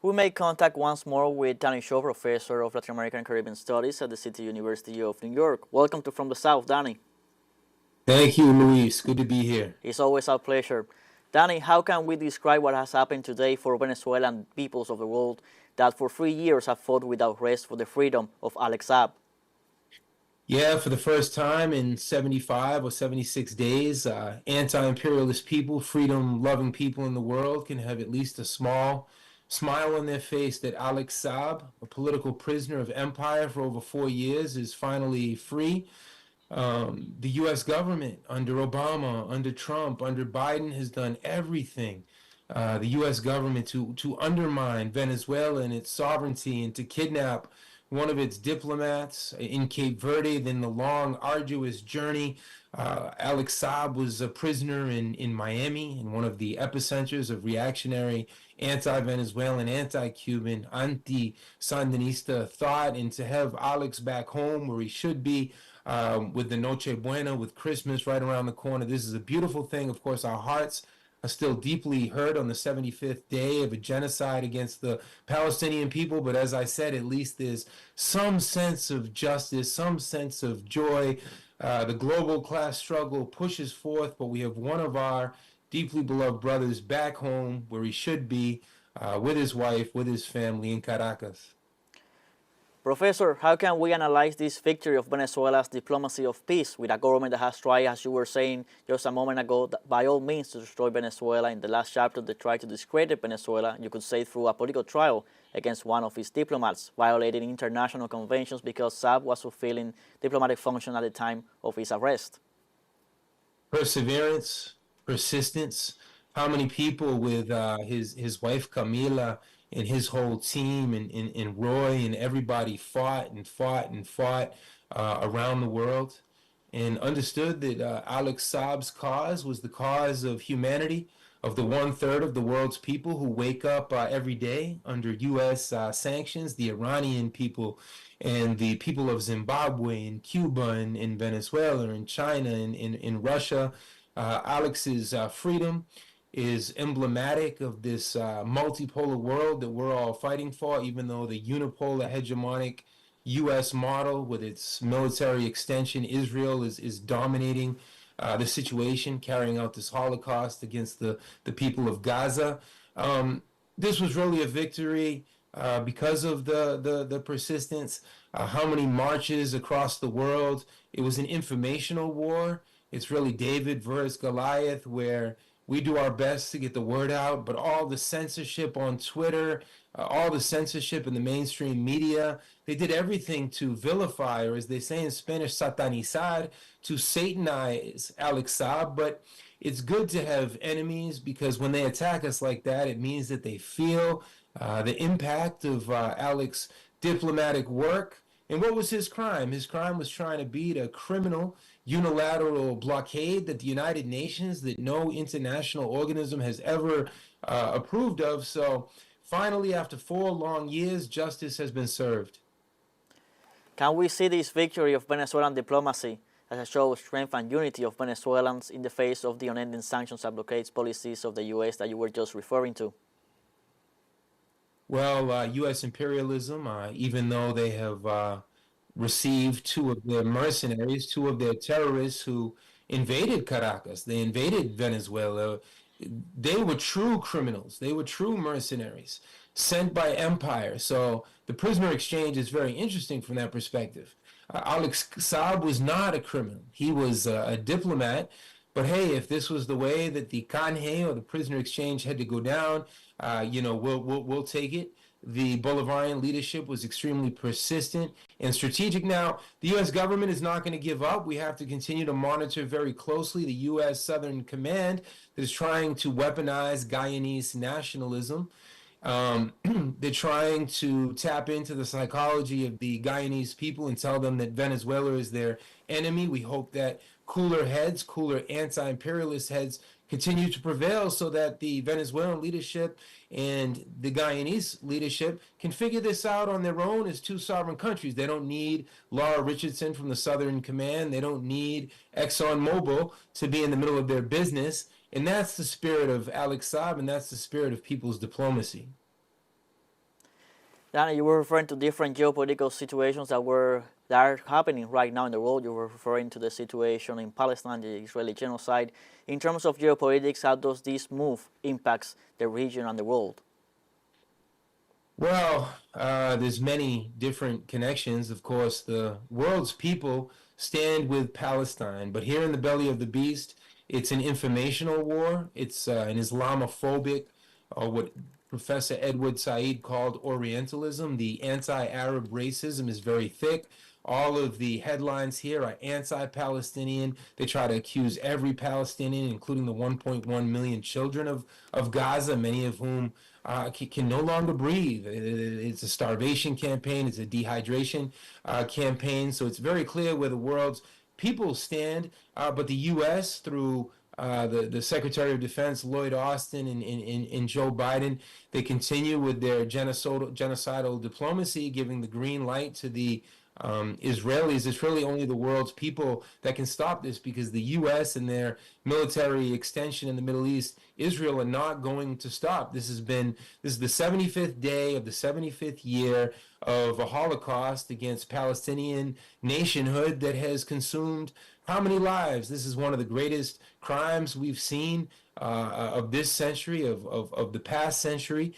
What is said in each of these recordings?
We make contact once more with Danny Shaw, Professor of Latin American and Caribbean Studies at the City University of New York. Welcome to From the South, Danny. Thank you, Luis. Good to be here. It's always our pleasure. Danny, how can we describe what has happened today for Venezuelan peoples of the world that for 3 years have fought without rest for the freedom of Alex Saab? Yeah, for the first time in 75 or 76 days, anti-imperialist people, freedom-loving people in the world can have at least a small smile on their face that Alex Saab, a political prisoner of empire for over 4 years, is finally free. The U.S. government under Obama, under Trump, under Biden has done everything, the U.S. government to undermine Venezuela and its sovereignty and to kidnap one of its diplomats in Cape Verde. Then the long, arduous journey. Alex Saab was a prisoner in Miami, in one of the epicenters of reactionary, anti-Venezuelan, anti-Cuban, anti-Sandinista thought, and to have Alex back home where he should be, with the Noche Buena, with Christmas right around the corner. This is a beautiful thing. Of course, our hearts are still deeply hurt on the 75th day of a genocide against the Palestinian people. But as I said, at least there's some sense of justice, some sense of joy. The global class struggle pushes forth, but we have one of our deeply beloved brothers back home where he should be, with his wife, with his family in Caracas. Professor, how can we analyze this victory of Venezuela's diplomacy of peace with a government that has tried, as you were saying just a moment ago, by all means to destroy Venezuela? In the last chapter, they tried to discredit Venezuela, you could say, through a political trial against one of its diplomats, violating international conventions because Saab was fulfilling diplomatic function at the time of his arrest. Perseverance, persistence. How many people with his wife Camila and his whole team and Roy and everybody fought and fought and fought around the world and understood that Alex Saab's cause was the cause of humanity, of the 1/3 of the world's people who wake up every day under U.S. Sanctions, the Iranian people and the people of Zimbabwe and Cuba and Venezuela and China and Russia. Alex's freedom is emblematic of this multipolar world that we're all fighting for, even though the unipolar hegemonic U.S. model with its military extension, Israel, is dominating the situation, carrying out this Holocaust against the people of Gaza. This was really a victory because of the persistence. How many marches across the world? It was an informational war. It's really David versus Goliath, where we do our best to get the word out, but all the censorship on Twitter, all the censorship in the mainstream media, they did everything to vilify, or as they say in Spanish, satanizar, to satanize Alex Saab. But it's good to have enemies, because when they attack us like that, it means that they feel the impact of Alex's diplomatic work. And what was his crime? His crime was trying to beat a criminal unilateral blockade that the United Nations, that no international organism has ever approved of. So finally, after 4 long years, justice has been served. Can we see this victory of Venezuelan diplomacy as a show of strength and unity of Venezuelans in the face of the unending sanctions and blockades policies of the U.S. that you were just referring to? Well, U.S. imperialism, even though they have received 2 of their mercenaries, 2 of their terrorists who invaded Caracas, they invaded Venezuela, they were true criminals, they were true mercenaries sent by empire. So the prisoner exchange is very interesting from that perspective. Alex Saab was not a criminal, he was a diplomat. But hey, if this was the way that the canje or the prisoner exchange had to go down, we'll take it. The Bolivarian leadership was extremely persistent and strategic. Now, the U.S. government is not going to give up. We have to continue to monitor very closely the U.S. Southern Command that is trying to weaponize Guyanese nationalism. They're trying to tap into the psychology of the Guyanese people and tell them that Venezuela is their enemy. We hope that cooler heads, cooler anti-imperialist heads continue to prevail so that the Venezuelan leadership and the Guyanese leadership can figure this out on their own as 2 sovereign countries. They don't need Laura Richardson from the Southern Command. They don't need ExxonMobil to be in the middle of their business. And that's the spirit of Alex Saab, and that's the spirit of people's diplomacy. Danny, you were referring to different geopolitical situations that are happening right now in the world. You were referring to the situation in Palestine, the Israeli genocide. In terms of geopolitics, how does this move impacts the region and the world? Well, there's many different connections. Of course, the world's people stand with Palestine, but here in the belly of the beast, it's an informational war. It's an Islamophobic, or what Professor Edward Said called Orientalism. The anti-Arab racism is very thick. All of the headlines here are anti-Palestinian. They try to accuse every Palestinian, including the 1.1 million children of Gaza, many of whom can no longer breathe. It's a starvation campaign. It's a dehydration campaign. So it's very clear where the world's people stand. But the U.S., through the Secretary of Defense, Lloyd Austin, and Joe Biden, they continue with their genocidal diplomacy, giving the green light to the Israelis. It's really only the world's people that can stop this, because the U.S. and their military extension in the Middle East, Israel, are not going to stop. This is the 75th day of the 75th year of a Holocaust against Palestinian nationhood that has consumed how many lives? This is one of the greatest crimes we've seen of this century, of the past century.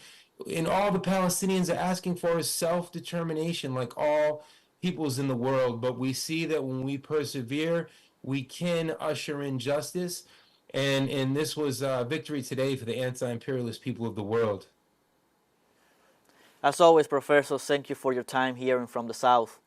And all the Palestinians are asking for is self-determination, like all peoples in the world. But we see that when we persevere, we can usher in justice. And this was victory today for the anti-imperialist people of the world. As always, Professor, thank you for your time here and from the South.